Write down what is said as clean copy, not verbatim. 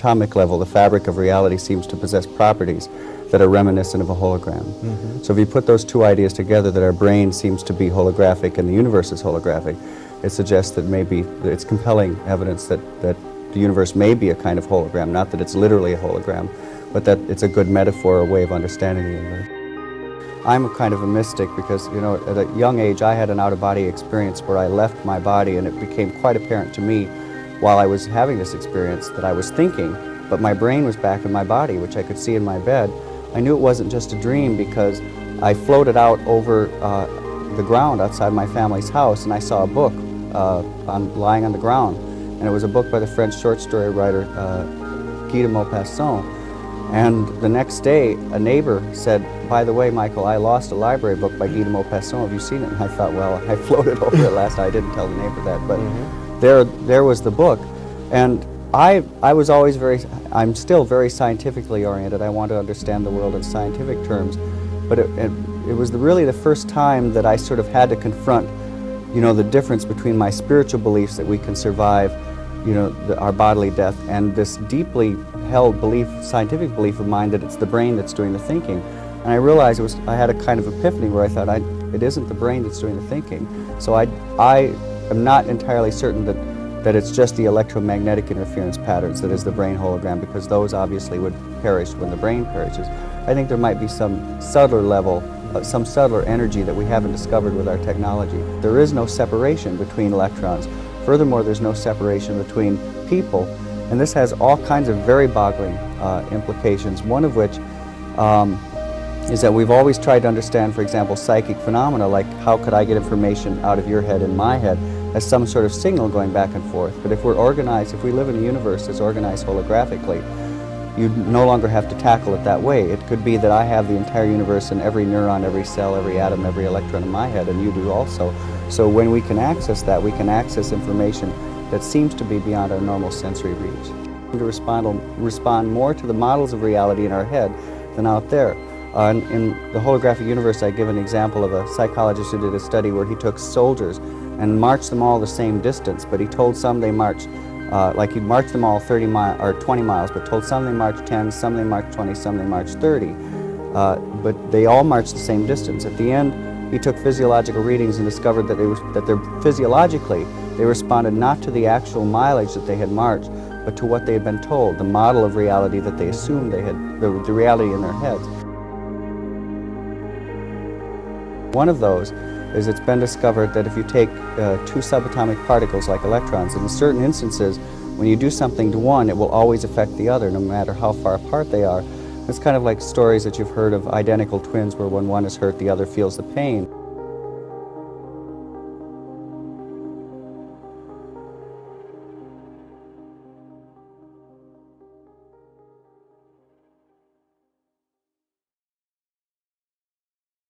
atomic level, the fabric of reality seems to possess properties that are reminiscent of a hologram. So if you put those two ideas together, that our brain seems to be holographic and the universe is holographic, it suggests that maybe it's compelling evidence that the universe may be a kind of hologram, not that it's literally a hologram, but that it's a good metaphor or way of understanding the universe. I'm a kind of a mystic because, you know, at a young age I had an out-of-body experience where I left my body, and it became quite apparent to me while I was having this experience that I was thinking, but my brain was back in my body, which I could see in my bed. I knew it wasn't just a dream because I floated out over the ground outside my family's house, and I saw a book lying on the ground, and it was a book by the French short story writer Guy de Maupassant. And the next day, a neighbor said, "By the way, Michael, I lost a library book by Guy de Maupassant. Have you seen it?" And I thought, well, I floated over it last night. I didn't tell the neighbor that, but there was the book. And I was always I'm still very scientifically oriented. I want to understand the world in scientific terms. But it was really the first time that I sort of had to confront, you know, the difference between my spiritual beliefs that we can survive, you know, our bodily death, and this deeply held belief, scientific belief of mine that it's the brain that's doing the thinking. And I realized I had a kind of epiphany where I thought it isn't the brain that's doing the thinking. So I am not entirely certain that it's just the electromagnetic interference patterns that is the brain hologram, because those obviously would perish when the brain perishes. I think there might be some subtler level, some subtler energy that we haven't discovered with our technology. There is no separation between electrons. Furthermore, there's no separation between people, and this has all kinds of very boggling implications, one of which is that we've always tried to understand, for example, psychic phenomena, like how could I get information out of your head and my head, as some sort of signal going back and forth. But if we're organized, if we live in a universe that's organized holographically, you no longer have to tackle it that way. It could be that I have the entire universe and every neuron, every cell, every atom, every electron in my head, and you do also. So when we can access that, we can access information that seems to be beyond our normal sensory reach. To respond more to the models of reality in our head than out there. In the holographic universe, I give an example of a psychologist who did a study where he took soldiers and marched them all the same distance, but he told some they marched, like he'd march them all 30 miles or 20 miles, but told some they marched 10, some they marched 20, some they marched 30. But they all marched the same distance. At the end, he took physiological readings and discovered that physiologically they responded not to the actual mileage that they had marched, but to what they had been told, the model of reality that they assumed they had, the reality in their heads. One of those is it's been discovered that if you take two subatomic particles like electrons, in certain instances, when you do something to one, it will always affect the other, no matter how far apart they are. It's kind of like stories that you've heard of identical twins where when one is hurt, the other feels the pain.